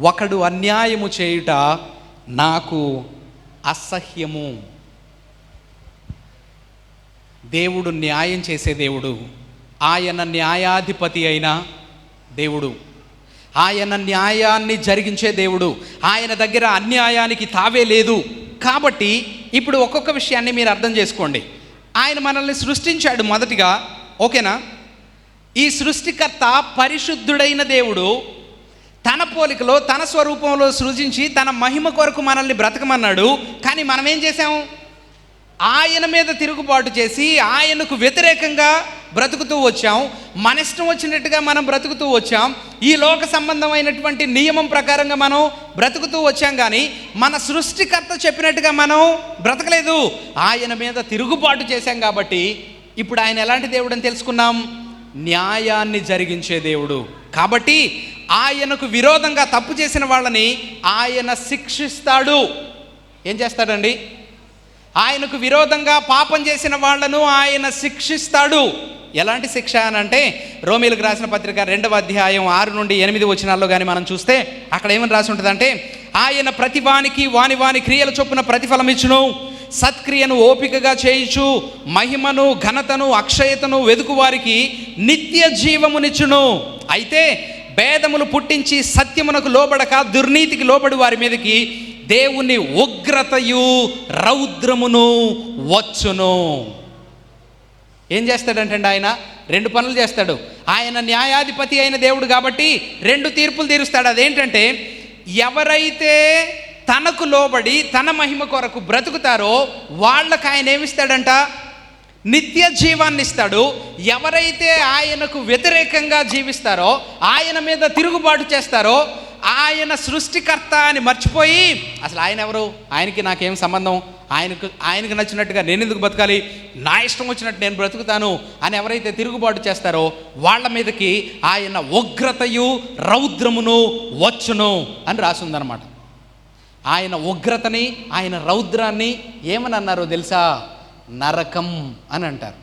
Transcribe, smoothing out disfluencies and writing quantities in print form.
ఒకడు అన్యాయము చేయుట నాకు అసహ్యము. దేవుడు న్యాయం చేసే దేవుడు. ఆయన న్యాయాధిపతి అయిన దేవుడు. ఆయన న్యాయాన్ని జరిగించే దేవుడు. ఆయన దగ్గర అన్యాయానికి తావే లేదు. కాబట్టి ఇప్పుడు ఒక్కొక్క విషయాన్ని మీరు అర్థం చేసుకోండి. ఆయన మనల్ని సృష్టించాడు మొదటిగా, ఓకేనా? ఈ సృష్టికర్త పరిశుద్ధుడైన దేవుడు తన పోలికలో తన స్వరూపంలో సృజించి తన మహిమ కొరకు మనల్ని బ్రతకమన్నాడు. కానీ మనం ఏం చేసాం? ఆయన మీద తిరుగుబాటు చేసి ఆయనకు వ్యతిరేకంగా బ్రతుకుతూ వచ్చాం. మన ఇష్టం వచ్చినట్టుగా మనం బ్రతుకుతూ వచ్చాం. ఈ లోక సంబంధమైనటువంటి నియమం ప్రకారంగా మనం బ్రతుకుతూ వచ్చాం. కానీ మన సృష్టికర్త చెప్పినట్టుగా మనం బ్రతకలేదు. ఆయన మీద తిరుగుబాటు చేశాం. కాబట్టి ఇప్పుడు ఆయన ఎలాంటి దేవుడు అని తెలుసుకున్నాం. న్యాయాన్ని జరిగించే దేవుడు. కాబట్టి ఆయనకు విరోధంగా తప్పు చేసిన వాళ్ళని ఆయన శిక్షిస్తాడు. ఏం చేస్తాడండి? ఆయనకు విరోధంగా పాపం చేసిన వాళ్లను ఆయన శిక్షిస్తాడు. ఎలాంటి శిక్ష అని అంటే, రోమీలకు రాసిన పత్రిక 2వ అధ్యాయం 6 నుండి 8 వచనాల్లో కానీ మనం చూస్తే అక్కడ ఏమని రాసి ఉంటుందంటే, ఆయన ప్రతి వానికి వాని క్రియల చొప్పున ప్రతిఫలం ఇచ్చును, సత్క్రియను ఓపికగా చేయుచు మహిమను ఘనతను అక్షయతను వెదుకు వారికి నిత్య జీవమునిచ్చును. అయితే భేదములు పుట్టించి సత్యమునకు లోబడక దుర్నీతికి లోబడి వారి మీదకి దేవుని ఉగ్రతయు రౌద్రమును వచ్చును. ఏం చేస్తాడంటే ఆయన 2 పనులు చేస్తాడు. ఆయన న్యాయాధిపతి అయిన దేవుడు కాబట్టి 2 తీర్పులు తీరుస్తాడు. అదేంటంటే, ఎవరైతే తనకు లోబడి తన మహిమ కొరకు బ్రతుకుతారో వాళ్ళకు ఆయన ఏమిస్తాడంట? నిత్య జీవాన్ని ఇస్తాడు. ఎవరైతే ఆయనకు వ్యతిరేకంగా జీవిస్తారో, ఆయన మీద తిరుగుబాటు చేస్తారో, ఆయన సృష్టికర్త అని మర్చిపోయి అసలు ఆయన ఎవరు, ఆయనకి నాకేం సంబంధం, ఆయనకు నచ్చినట్టుగా నేను ఎందుకు బతకాలి, నా ఇష్టం వచ్చినట్టు నేను బ్రతుకుతాను అని ఎవరైతే తిరుగుబాటు చేస్తారో వాళ్ళ మీదకి ఆయన ఉగ్రతయు రౌద్రమును వచ్చును అని రాసిందనమాట. ఆయన ఉగ్రతని ఆయన రౌద్రాన్ని ఏమని అన్నారో తెలుసా? నరకం అని అంటారు.